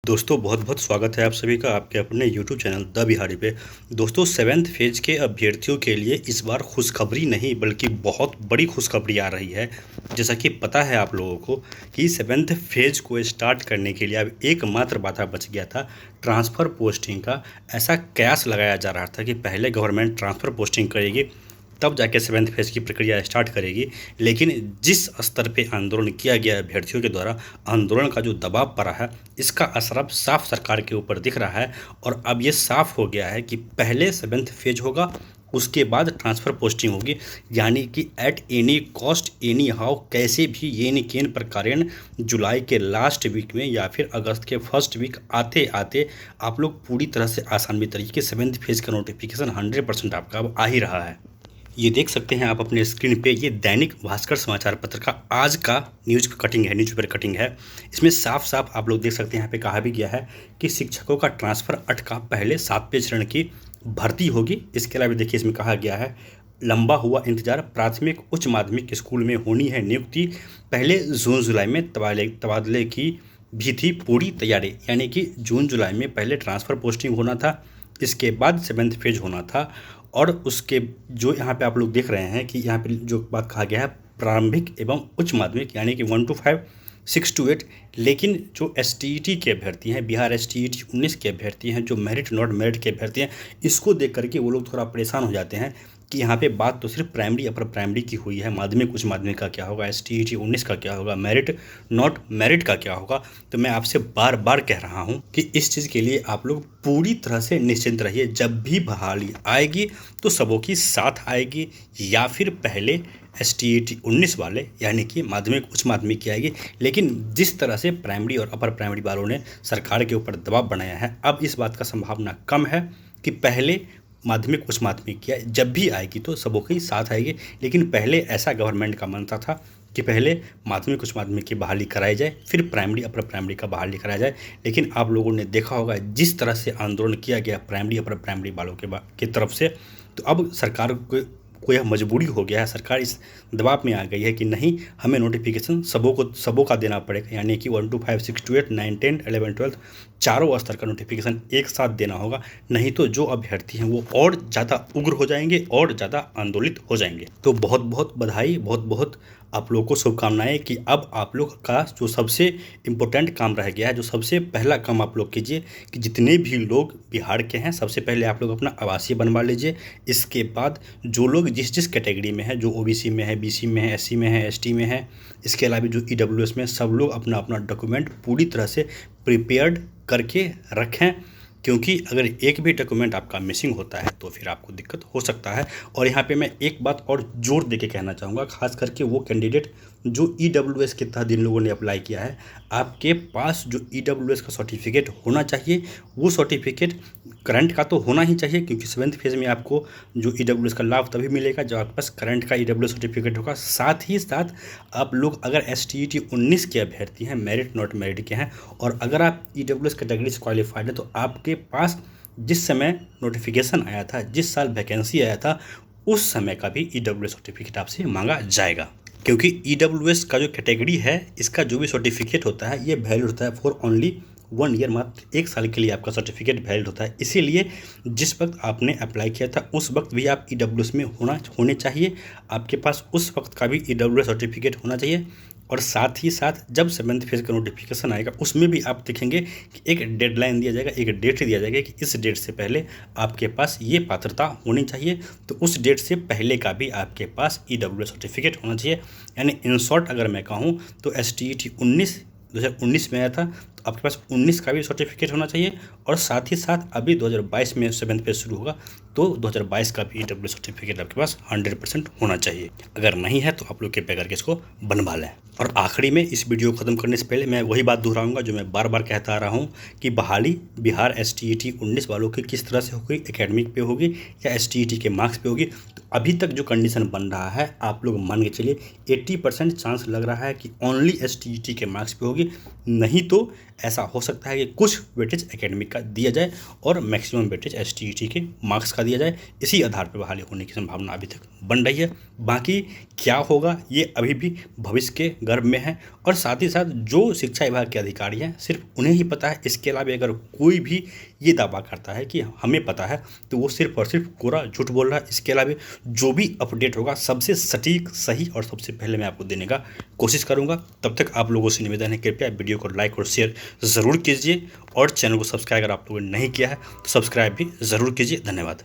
दोस्तों बहुत बहुत स्वागत है आप सभी का आपके अपने YouTube चैनल द बिहारी पे। दोस्तों सेवेंथ फेज के अभ्यर्थियों के लिए इस बार खुशखबरी नहीं बल्कि बहुत बड़ी खुशखबरी आ रही है। जैसा कि पता है आप लोगों को कि सेवेंथ फेज को स्टार्ट करने के लिए अब एकमात्र बाधा बच गया था ट्रांसफ़र पोस्टिंग का। ऐसा कयास लगाया जा रहा था कि पहले गवर्नमेंट ट्रांसफ़र पोस्टिंग करेगी तब जाके सेवेंथ फेज की प्रक्रिया स्टार्ट करेगी। लेकिन जिस स्तर पे आंदोलन किया गया अभ्यर्थियों के द्वारा, आंदोलन का जो दबाव पड़ा है, इसका असर अब साफ सरकार के ऊपर दिख रहा है। और अब ये साफ हो गया है कि पहले सेवेंथ फेज होगा, उसके बाद ट्रांसफ़र पोस्टिंग होगी। यानी कि at any cost any how, कैसे भी ये न केन प्रकारेण जुलाई के लास्ट वीक में या फिर अगस्त के फर्स्ट वीक आते आते आप लोग पूरी तरह से आसानी तरीके से सेवेंथ फेज का नोटिफिकेशन 100% आपका अब आ ही रहा है। ये देख सकते हैं आप अपने स्क्रीन पे, ये दैनिक भास्कर समाचार पत्र का आज का न्यूज़ कटिंग है, न्यूज़पेपर कटिंग है। इसमें साफ साफ आप लोग देख सकते हैं, यहाँ पे कहा भी गया है कि शिक्षकों का ट्रांसफ़र 8 का पहले 7वें चरण की भर्ती होगी। इसके अलावा देखिए इसमें कहा गया है लंबा हुआ इंतजार, प्राथमिक उच्च माध्यमिक स्कूल में होनी है नियुक्ति, पहले जून जुलाई में तबादले की भी थी पूरी तैयारी। यानी कि जून जुलाई में पहले ट्रांसफ़र पोस्टिंग होना था, इसके बाद सेवेंथ फेज होना था। और उसके जो यहाँ पे आप लोग देख रहे हैं कि यहाँ पे जो बात कहा गया है प्रारंभिक एवं उच्च माध्यमिक यानी कि 1 to 5, 6 to 8। लेकिन जो STET के अभ्यर्थी हैं, बिहार STET 19 के अभ्यर्थी हैं, जो मेरिट नॉट मेरिट के अभ्यर्थी हैं, इसको देख करके वो लोग थोड़ा परेशान हो जाते हैं कि यहाँ पे बात तो सिर्फ प्राइमरी अपर प्राइमरी की हुई है, माध्यमिक उच्च माध्यमिक का क्या होगा, STET 19 का क्या होगा, मेरिट नॉट मेरिट का क्या होगा। तो मैं आपसे बार बार कह रहा हूँ कि इस चीज़ के लिए आप लोग पूरी तरह से निश्चिंत रहिए। जब भी बहाली आएगी तो सबों की साथ आएगी, या फिर पहले STET 19 वाले यानी कि माध्यमिक उच्च माध्यमिक की आएगी। लेकिन जिस तरह से प्राइमरी और अपर प्राइमरी वालों ने सरकार के ऊपर दबाव बनाया है, अब इस बात का संभावना कम है कि पहले माध्यमिक उच्च माध्यमिक किया, जब भी आएगी तो सबों के साथ आएगी। लेकिन पहले ऐसा गवर्नमेंट का मनसा था कि पहले माध्यमिक उच्च माध्यमिक की बहाली कराई जाए, फिर प्राइमरी अपर प्राइमरी का बहाली कराया जाए। लेकिन आप लोगों ने देखा होगा जिस तरह से आंदोलन किया गया प्राइमरी अपर प्राइमरी वालों की तरफ से, तो अब सरकार को यह मजबूरी हो गया है, सरकार इस दबाव में आ गई है कि नहीं, हमें नोटिफिकेशन सबों का देना पड़ेगा। यानी कि 1 to 5, 6 to 8, 9, 10, 11, 12 चारों स्तर का नोटिफिकेशन एक साथ देना होगा। नहीं तो जो अभ्यर्थी हैं वो और ज़्यादा उग्र हो जाएंगे और ज़्यादा आंदोलित हो जाएंगे। तो बहुत बहुत बधाई, बहुत बहुत आप लोगों को शुभकामनाएं कि अब आप लोग का जो सबसे इम्पोर्टेंट काम रह गया है, जो सबसे पहला काम आप लोग कीजिए कि जितने भी लोग बिहार के हैं, सबसे पहले आप लोग अपना आवासीय बनवा लीजिए। इसके बाद जो लोग जिस जिस कैटेगरी में है, जो OBC में है, BC में है, SC में है, ST में है, इसके अलावा जो EWS में, सब लोग अपना अपना डॉक्यूमेंट पूरी तरह से प्रिपेयर्ड करके रखें। क्योंकि अगर एक भी डॉक्यूमेंट आपका मिसिंग होता है तो फिर आपको दिक्कत हो सकता है। और यहाँ पे मैं एक बात और जोर दे के कहना चाहूँगा, खास करके वो कैंडिडेट जो EWS के तहत जिन लोगों ने अप्लाई किया है, आपके पास जो EWS का सर्टिफिकेट होना चाहिए, वो सर्टिफिकेट करंट का तो होना ही चाहिए। क्योंकि सेवेंथ फेज में आपको जो EWS का लाभ तभी मिलेगा जब आपके पास करंट का EWS सर्टिफिकेट होगा। साथ ही साथ आप लोग अगर STET 19 के अभ्यर्थी हैं, मेरिट नॉट मेरिट के हैं, और अगर आप EWS कैटेगरी से क्वालिफाइड हैं, तो आपके पास जिस समय नोटिफिकेशन आया था, जिस साल वैकेंसी आया था, उस समय का भी EWS सर्टिफिकेट आपसे मांगा जाएगा। क्योंकि EWS का जो कैटेगरी है, इसका जो भी सर्टिफिकेट होता है, ये वैलिड होता है फॉर ओनली 1 ईयर, मात्र 1 साल के लिए आपका सर्टिफिकेट वैलिड होता है। इसीलिए जिस वक्त आपने अप्लाई किया था उस वक्त भी आप EWS में होने चाहिए, आपके पास उस वक्त का भी EWS सर्टिफिकेट होना चाहिए। और साथ ही साथ जब सेवेंथ फेज का नोटिफिकेशन आएगा, उसमें भी आप देखेंगे कि एक डेडलाइन दिया जाएगा, एक डेट दिया जाएगा कि इस डेट से पहले आपके पास ये पात्रता होनी चाहिए। तो उस डेट से पहले का भी आपके पास EWS सर्टिफिकेट होना चाहिए। यानी इन शॉर्ट अगर मैं कहूँ तो STET 2019 में आया था, तो आपके पास 19 का भी सर्टिफिकेट होना चाहिए। और साथ ही साथ अभी 2022 में सेवेंथ फेज शुरू होगा, तो 2022 का भी EWS सर्टिफिकेट आपके पास 100% होना चाहिए। अगर नहीं है तो आप लोग कृपया करके इसको बनवा लें। और आखिरी में इस वीडियो को ख़त्म करने से पहले मैं वही बात दोहराऊंगा जो मैं बार बार कहता आ रहा हूँ कि बहाली बिहार STET 19 वालों की किस तरह से होगी, एकेडमिक पे होगी या STET के मार्क्स पे होगी। तो अभी तक जो कंडीशन बन रहा है, आप लोग मान के चलिए 80% चांस लग रहा है कि ओनली STET के मार्क्स पे होगी। नहीं तो ऐसा हो सकता है कि कुछ वेटेज एकेडमिक का दिया जाए और मैक्सिमम वेटेज STET के मार्क्स का दिया जाए। इसी आधार पर बहाली होने की संभावना अभी तक बन रही है। बाकी क्या होगा ये अभी भी भविष्य के गर्भ में है, और साथ ही साथ जो शिक्षा विभाग के अधिकारी हैं सिर्फ उन्हें ही पता है। इसके अलावा अगर कोई भी ये दावा करता है कि हमें पता है तो वो सिर्फ और सिर्फ कोरा झूठ बोल रहा है। इसके अलावा जो भी अपडेट होगा सबसे सटीक, सही और सबसे पहले मैं आपको देने का कोशिश करूंगा। तब तक आप लोगों से निवेदन है, कृपया वीडियो को लाइक और शेयर ज़रूर कीजिए, और चैनल को सब्सक्राइब अगर आप लोगों ने नहीं किया है तो सब्सक्राइब भी ज़रूर कीजिए। धन्यवाद।